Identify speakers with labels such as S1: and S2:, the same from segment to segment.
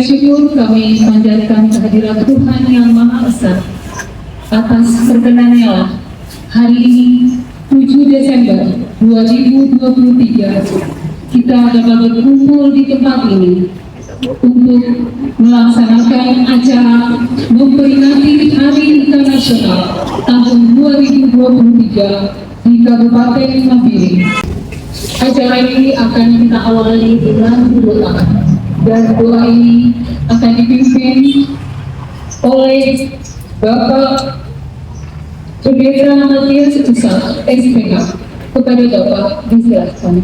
S1: syukur kami panjatkan kehadirat Tuhan Yang Maha Esa atas perkenannya hari ini 7 Desember 2023 kita dapat berkumpul di tempat ini untuk melaksanakan acara memperingati Hari Ikan Nasional tahun 2023 di Kabupaten Nabire. Acara ini akan kita awali dengan doa, dan doa ini akan dipimpin oleh Bapak Pendeta Matias Usah, SPK. Kepada Bapak disilakan.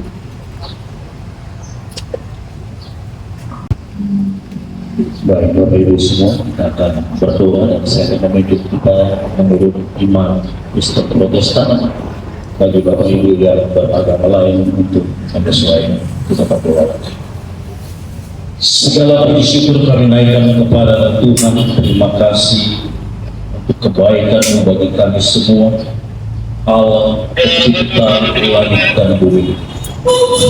S2: Baik Bapak Ibu semua, kita akan berdoa dan saya akan memimpin kita menurut iman Kristen Protestan. Bagi Bapak Ibu yang beragama lain untuk menyesuaikan, kita berdoa. Segala puji syukur kami naikkan kepada Tuhan. Terima kasih untuk kebaikan bagi kami semua, Allah pencipta langit dan bumi.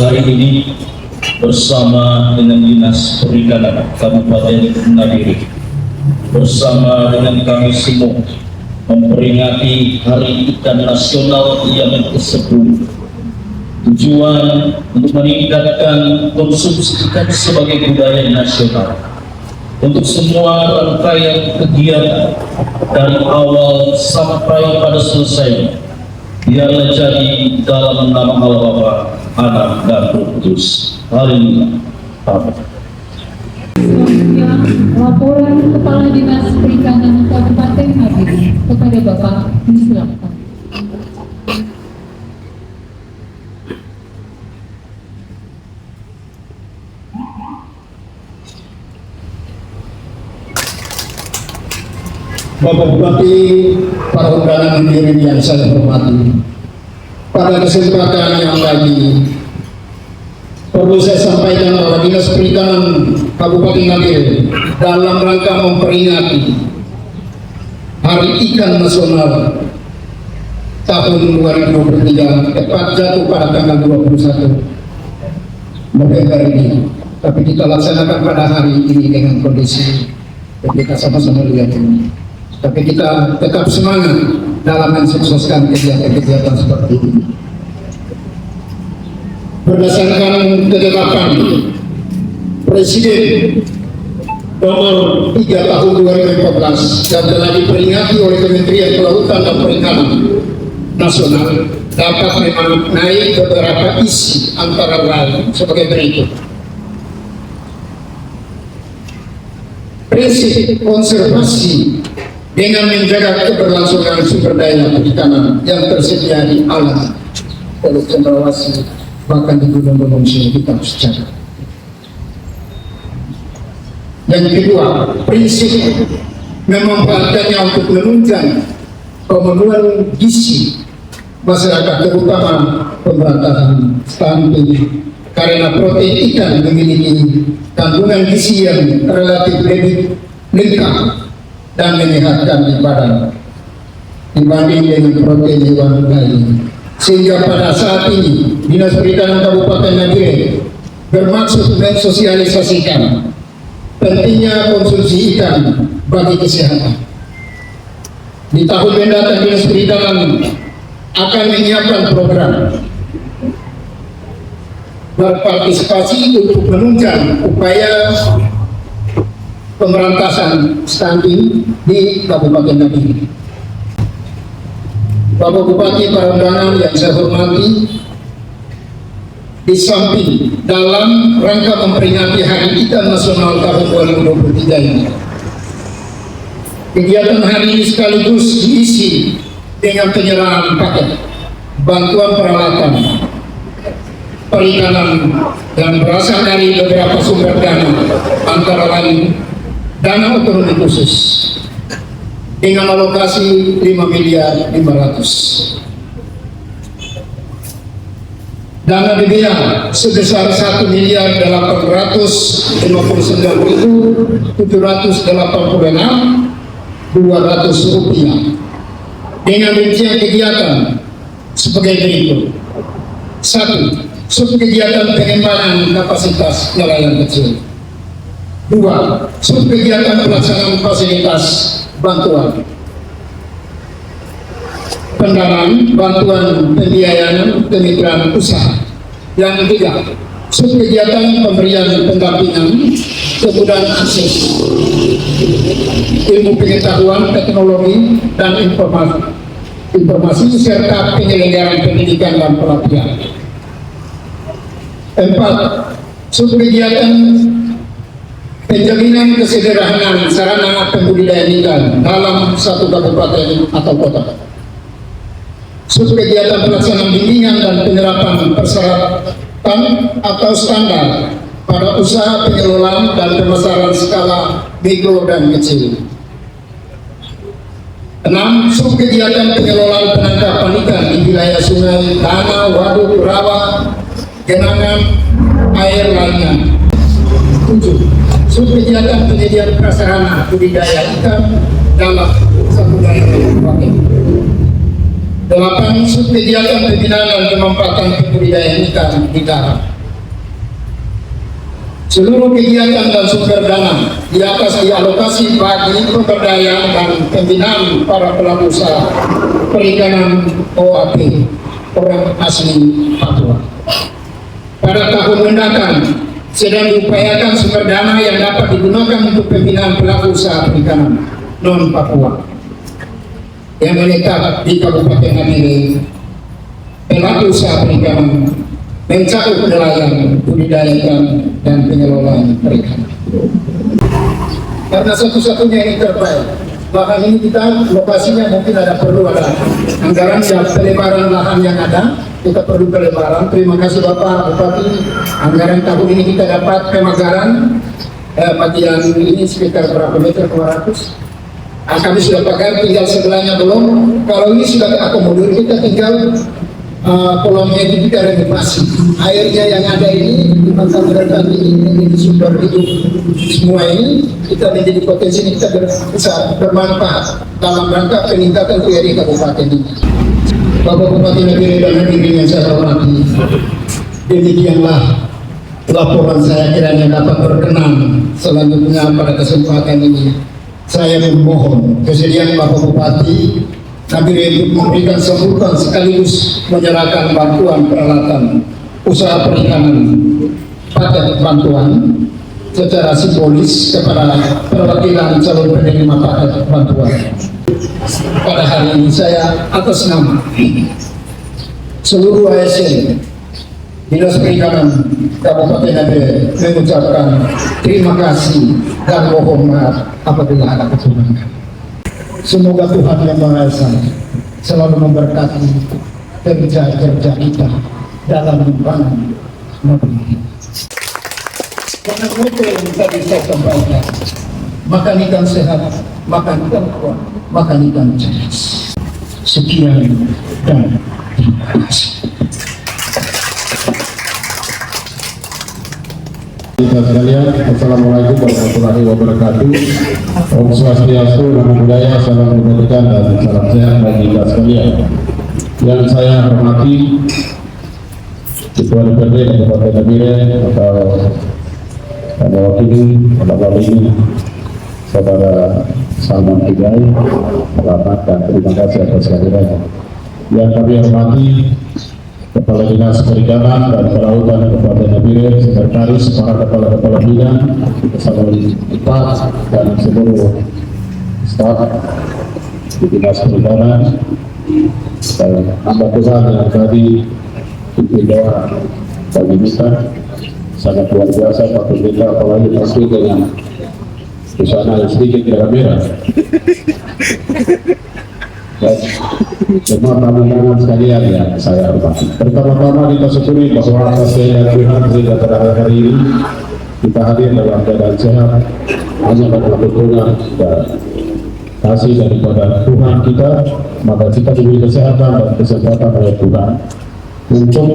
S2: Hari ini bersama dengan Dinas Perikanan Kabupaten Nabire, bersama dengan kami semua memperingati Hari Ikan Nasional yang ke-10. Tujuan untuk meningkatkan konsumsi ikan sebagai budaya nasional. Untuk semua rangkaian kegiatan dari awal sampai pada selesai, biarlah jadi dalam nama Allah Bapa, Anak dan Roh Kudus. Haleluya. Amin.
S1: Selanjutnya, laporan Kepala Dinas Perikanan Kabupaten Nabire. Kepada Bapak disilakan.
S3: Bapak Bupati, para undangan hadirin yang saya hormati, pada kesempatan yang tadi perlu saya sampaikan bahwa Dinas Perikanan Kabupaten Nabire dalam rangka memperingati Hari Ikan Nasional tahun 2023 tepat jatuh pada tanggal 21 November ini, tapi kita laksanakan pada hari ini dengan kondisi kita sama-sama lihat ini. Tapi kita tetap semangat dalam mensukseskan kegiatan-kegiatan seperti ini. Berdasarkan ketetapan Presiden nomor 3 tahun 2014 yang telah diperingati oleh Kementerian Kelautan dan Perikanan Nasional, dapat memang naik beberapa isi antara lain sebagai berikut. Prinsip konservasi dengan menjaga keberlangsungan sumber daya perikanan yang tersedia di alam, oleh cendrawasih bahkan di gunung-gunung sini kita harus jaga. Yang kedua, prinsip memanfaatkannya untuk menunjang pemenuhan gizi masyarakat, terutama pemberantasan stunting, karena protein ikan memiliki kandungan gizi yang relatif lebih lengkap dan menyehatkan di badan dibanding dengan protein hewan lain. Sehingga pada saat ini Dinas Perikanan Kabupaten Nabire bermaksud mensosialisasikan pentingnya konsumsi ikan bagi kesehatan. Di tahun mendatang Dinas Perikanan akan menyiapkan program berpartisipasi untuk menunjang upaya pemberantasan stunting di Kabupaten Nabire. Bapak Bupati, para undangan yang saya hormati, di samping dalam rangka memperingati Hari Ikan Nasional tahun 2023 ini, kegiatan hari ini sekaligus diisi dengan penyerahan paket bantuan peralatan perikanan yang berasal dari beberapa sumber dana, antara lain dana otonomi khusus dengan alokasi 5.500.000, dana BBA sebesar 1.859.786.200 rupiah dengan rincian kegiatan sebagai berikut. 1. Subkegiatan pengembangan kapasitas nelayan kecil. Dua, subkegiatan pelaksanaan fasilitas bantuan. Pendanaan, bantuan pembiayaan kemitraan usaha. Yang ketiga, subkegiatan pemberian pendampingan, kemudahan akses ilmu pengetahuan, teknologi, dan informasi serta penyelenggaraan pendidikan dan pelatihan. Empat, subkegiatan penjaminan kesederhanaan sarana pembudidayaan ikan dalam satu kabupaten atau kota. Subkegiatan pelaksanaan bimbingan dan penerapan persyaratan atau standar pada usaha pengelolaan dan pemasaran skala mikro dan kecil. 6. Subkegiatan pengelolaan penangkapan ikan di wilayah sungai, danau, waduk, rawa, genangan, air lainnya. 7. Subkegiatan penyediaan prasarana budidaya ikan dalam satu daerah kabupaten. 8. Subkegiatan pembinaan dan pemanfaatan kebudayaan ikan di darat. Seluruh kegiatan dan sumber dana di atas dialokasi bagi pemberdayaan dan pembinaan para pelaku usaha perikanan OAP orang asli Papua. Pada tahun mendatang sedang diupayakan sumber dana yang dapat digunakan untuk pembinaan pelaku usaha perikanan non Papua yang menetap di Kabupaten Nabire. Pelaku usaha perikanan mencakup nelayan, budidaya ikan, dan pengelolaan perikanan. Karena satu-satunya yang terbaik, lahan ini kita lokasinya mungkin perlu ada anggaran yang pelebaran lahan yang ada, kita perlu pelebaran. Terima kasih Bapak Bupati, anggaran tahun ini kita dapat pemagaran bagian ini sekitar berapa meter, 200. Kami sudah pakai, tinggal sebelahnya belum. Kalau ini sudah terakomodir, kita tinggal kolomnya itu kita renovasi. Airnya yang ada ini dimakan mereka ini menjadi sumber hidup semua ini, kita menjadi potensi kita bisa bermanfaat dalam rangka peningkatan PRI kabupaten ini. Bapak Bupati Nabire dan hadirin yang saya hormati, demikianlah laporan saya kiranya dapat berkenan. Selanjutnya pada kesempatan ini saya memohon kesediaan Bapak Bupati Nabire untuk memberikan sambutan sekaligus menyerahkan bantuan peralatan usaha perikanan paket bantuan secara simbolis kepada perwakilan calon penerima paket bantuan. Pada hari ini saya atas nama seluruh ASN Dinas Perikanan Kabupaten Nabire mengucapkan terima kasih dan mohon maaf apabila ada kekurangan. Semoga Tuhan Yang Maha Esa selalu memberkati kerja-kerja kita dalam membangun negeri. Karena itu yang tadi saya sampaikan, makan ikan sehat, makan ikan kuat, makan ikan cerdas. Sekian dan terima kasih.
S4: Kita sekalian, Assalamualaikum warahmatullahi wabarakatuh. Om Swastiastu, Namo Buddhaya, salam kebajikan dan salam sehat bagi kita sekalian. Yang saya hormati Ketua DPRD Kabupaten Nabire atau pada waktu ini Saudara Salman Tigai, selamat dan terima kasih atas kehadirannya. Yang kami hormati Kepala Dinas Perikanan dan Kelautan Kabupaten Nabire, Sekretaris, para kepala-kepala bidang, bersama Ipat dan seluruh staf di Dinas Perikanan, dan hamba Tuhan yang tadi pimpin doa bagi kita sangat luar biasa, patut kita apalagi pasti dengan busana yang sedikit merah-merah. Semua tamu-tamu sekalian yang saya hormati. Pertama-tama kita syukuri bahwa atas kehendak Tuhan sehingga pada hari ini kita hadir dalam keadaan sehat hanya karena dukungan dan kasih daripada Tuhan kita, maka kita diberi kesehatan dan kesempatan oleh Tuhan untuk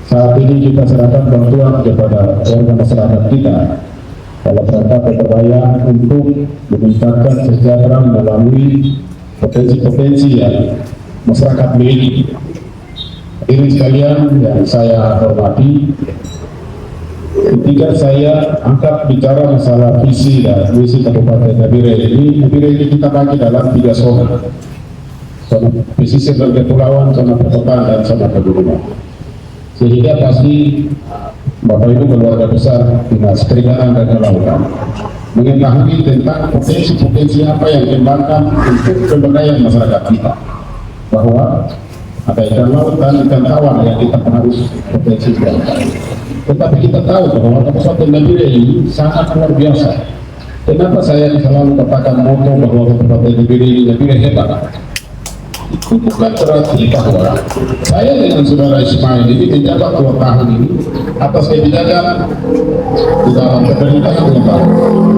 S4: saat ini kita serahkan bantuan kepada warga masyarakat kita dalam rangka upaya untuk meningkatkan kesejahteraan melalui potensi-potensi yang masyarakat miliki. Hadirin sekalian yang saya hormati, ketika saya angkat bicara masalah visi dan misi Kabupaten Nabire ini kita bagi dalam 3 zona pesisir dan kepulauan, zona perkotaan, dan zona pegunungan. Sehingga pasti Bapak Ibu keluarga besar Dinas Perikanan dan Kelautan mengetahui tentang potensi-potensi apa yang dikembangkan untuk pemberdayaan masyarakat kita, bahwa ada ikan laut dan ikan tawar yang kita harus potensikan. Tetapi kita tahu bahwa Kabupaten Nabire ini sangat luar biasa. Kenapa saya selalu katakan moto bahwa Kabupaten Nabire hebat? Itu bukan berarti bahwa saya dengan saudara Ismail ini menjabat 2 tahun ini atas kebijakan di dalam pemerintahan 2 tahun.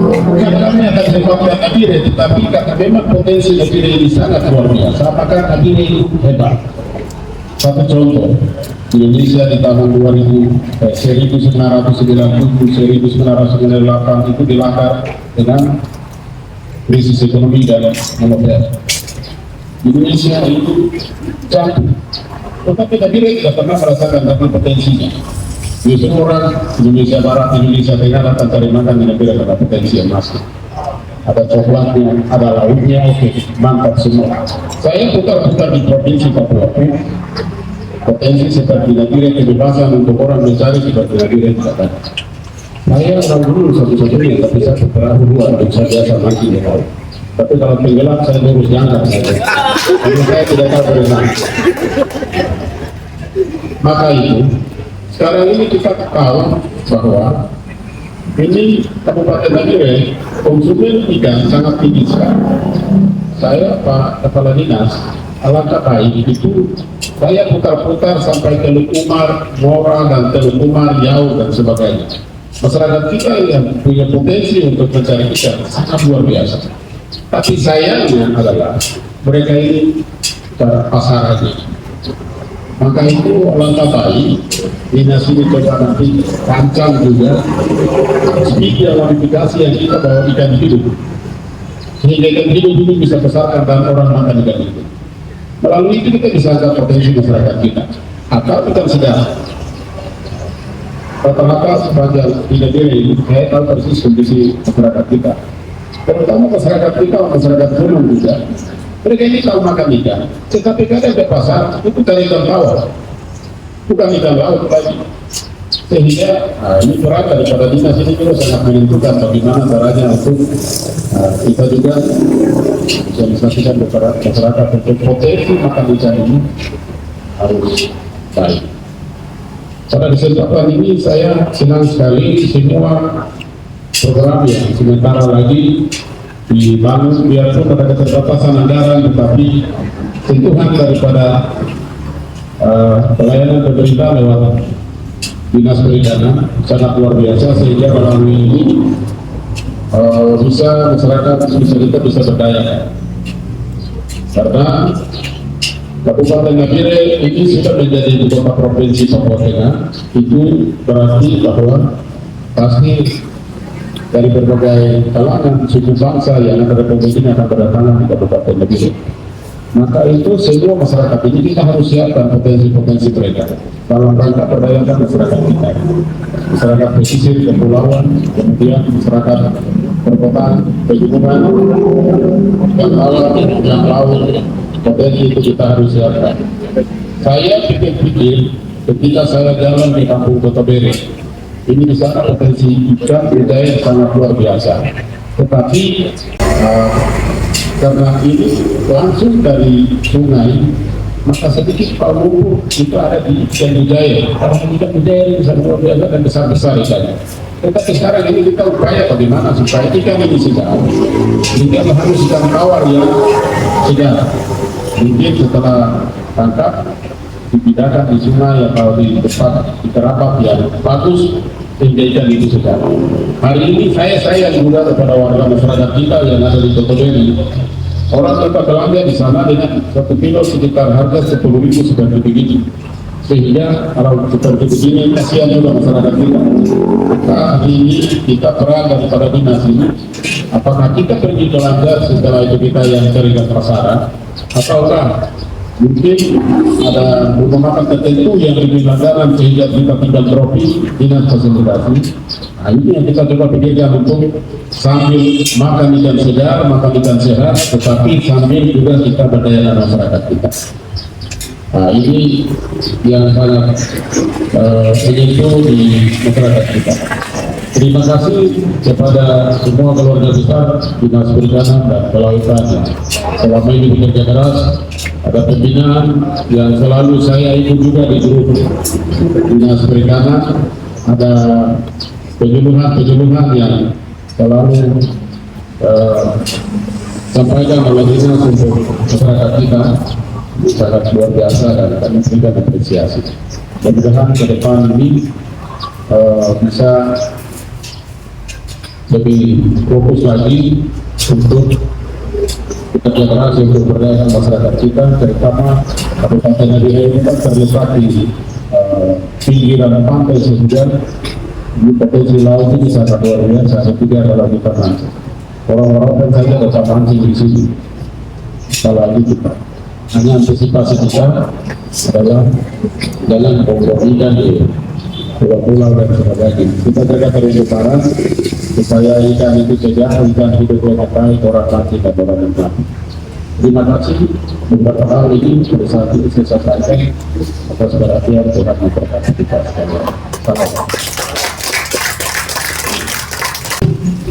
S4: Bukan kami akan hebatkan Nabire, tetapi karena memang potensi Nabire ini sangat luar biasa, maka Nabire ini hebat. Satu contoh, Indonesia di tahun 1997-1998 itu dilakar dengan krisis ekonomi dan moneter. Indonesia itu jatuh, tetapi Nabire tidak pernah merasakan tentang potensinya. Justru orang Indonesia Barat, Indonesia Tengah datang cari makan di Nabire karena potensi yang masuk. Ada coklatnya, ada lautnya, oke, mantap semua. Saya putar-putar di provinsi Papua, potensi seperti Nabire, kebebasan untuk orang mencari seperti Nabire tidak ada. Saya orang dulu satu-satunya, tapi saya perahu 2 dan saya biasa mancing di laut. Tapi kalau tenggelam saya terus diangkat saja. Karena saya tidak tahu berenang. Maka itu, sekarang ini kita tahu bahwa ini Kabupaten Nabire konsumen ikan sangat tinggi sekali. Saya Pak Kepala Dinas, alangkah baik itu saya putar-putar sampai Teluk Umar, Mora, dan Teluk Umar, Yau, dan sebagainya. Masyarakat kita yang punya potensi untuk mencari ikan sangat luar biasa. Tapi sayangnya adalah mereka ini cara pasarannya. Maka itu alangkah baik dinas ini coba nanti rancang juga sedikit kualifikasi yang kita bawa ikan hidup, sehingga ikan hidup itu bisa besarkan dan orang makan ikan itu. Melalui itu kita bisa agak potensi masyarakat kita. Atau kita sedang rata-rata sepanjang Nabire ini, saya tahu persis kondisi masyarakat kita. Terutama masyarakat kita, masyarakat gunung juga. Mereka ini tahu makan ikan, tetapi kadang ke pasar itu cari ikan tawar, bukan ikan laut lagi. Sehingga ini peran daripada dinas ini juga sangat menentukan bagaimana caranya untuk kita juga bisa memastikan masyarakat untuk potensi makan ikan ini harus baik. Pada kesempatan ini saya senang sekali semua program yang sementara lagi dibangun, biarpun pada keterbatasan anggaran, tetapi sentuhan daripada pelayanan pemerintah lewat Dinas Perikanan sangat luar biasa, sehingga melalui ini bisa masyarakat bisa berdaya. Karena Kabupaten Nabire ini sudah menjadi ibu kota provinsi Papua Tengah, itu berarti bahwa pasti dari berbagai kalangan suku bangsa yang ada di Republik ini akan berdatangan di Kabupaten Nabire. Maka itu semua masyarakat ini kita harus siapkan potensi-potensi mereka dalam rangka perdayakan masyarakat kita, masyarakat pesisir, kepulauan, kemudian masyarakat perkotaan, pegunungan, yang alam, yang laut. Potensi itu kita harus siapkan. Saya pikir-pikir ketika saya jalan di Kampung Kota Bere, ini di sana potensi ikan budaya sangat luar biasa. Tetapi karena ini langsung dari sungai, maka sedikit lumpur itu ada di ikan budaya. Karena ikan budaya ini sangat luar biasa dan besar-besar ikannya. Tetapi sekarang ini kita upaya bagaimana supaya ikan ini segar. Sehingga harus ikan tawar yang segar. Mungkin setelah tangkap dipindahkan di sungai atau di tempat di kerabat yang bagus sehingga ikan itu segar. Hari ini saya juga kepada warga masyarakat kita yang ada di Kota Bere. Orang tempat belanja di sana dengan 1 kilo sekitar harga 10.000 seperti begini. Sehingga kalau seperti begini kasihan juga masyarakat kita. Maka hari ini kita peran daripada dinas ini, apakah kita pergi belanja setelah itu kita yang carikan pasaran, ataukah Mungkin ada beberapa tertentu yang lebih langganan sehingga kita tidak dropi dengan fasilitasi. Nah, ini yang kita coba pikirkan untuk sambil makan ikan segar, makan ikan sehat, tetapi sambil juga kita berdayakan masyarakat kita. Nah, ini yang sangat menyentuh di masyarakat kita. Terima kasih kepada semua keluarga besar Dinas Perikanan dan Kelautan yang selama ini bekerja keras. Ada pembinaan yang selalu saya ikut juga di grup Dinas Perikanan. Ada penyuluhan yang selalu sampaikan oleh dinas untuk masyarakat kita. Sangat luar biasa dan kami juga apresiasi. Mudah-mudahan ke depan ini bisa lebih fokus lagi untuk bekerja keras untuk berdayakan masyarakat kita, terutama Kabupaten Nadiha ini kan terletak di pinggiran pantai sehingga di potensi laut ini sangat luar biasa. Ketiga kalau kita mancing, orang-orang kan saja tetap mancing di sini. Apalagi kita hanya antisipasi kita adalah jalan pokok ikan di pulau-pulau dan sebagainya. Kita jaga terumbu karang supaya ikan itu segar, ikan hidupnya baik, orang mati dan orang mati. Terima kasih beberapa hal ini pada saat ini saya sampaikan atas perhatian Tuhan memberkati kita sekalian. Salam.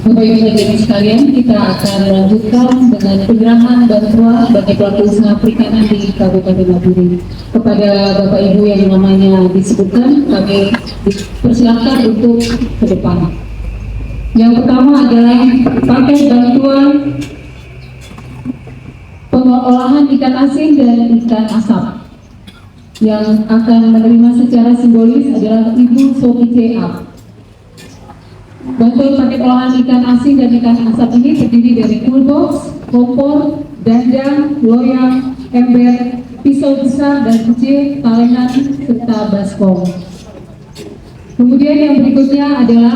S1: Bapak Ibu hadirin sekalian, kita akan lanjutkan dengan penyerahan bantuan bagi pelaku usaha perikanan di Kabupaten Nabire. Kepada Bapak Ibu yang namanya disebutkan, kami dipersilakan untuk ke depan. Yang pertama adalah paket bantuan pengolahan ikan asin dan ikan asap. Yang akan menerima secara simbolis adalah Ibu Sophie C.A. Bantuan paket olahan ikan asin dan ikan asap ini terdiri dari toolbox, kompor, dandang, loyang, ember, pisau besar dan kecil, talengan, serta baskom. Kemudian yang berikutnya adalah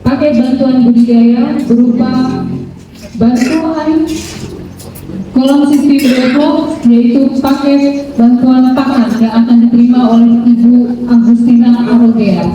S1: paket bantuan budidaya berupa bantuan kolam sistem develop, yaitu paket bantuan pakan yang akan diterima oleh Ibu Agustina Arogea.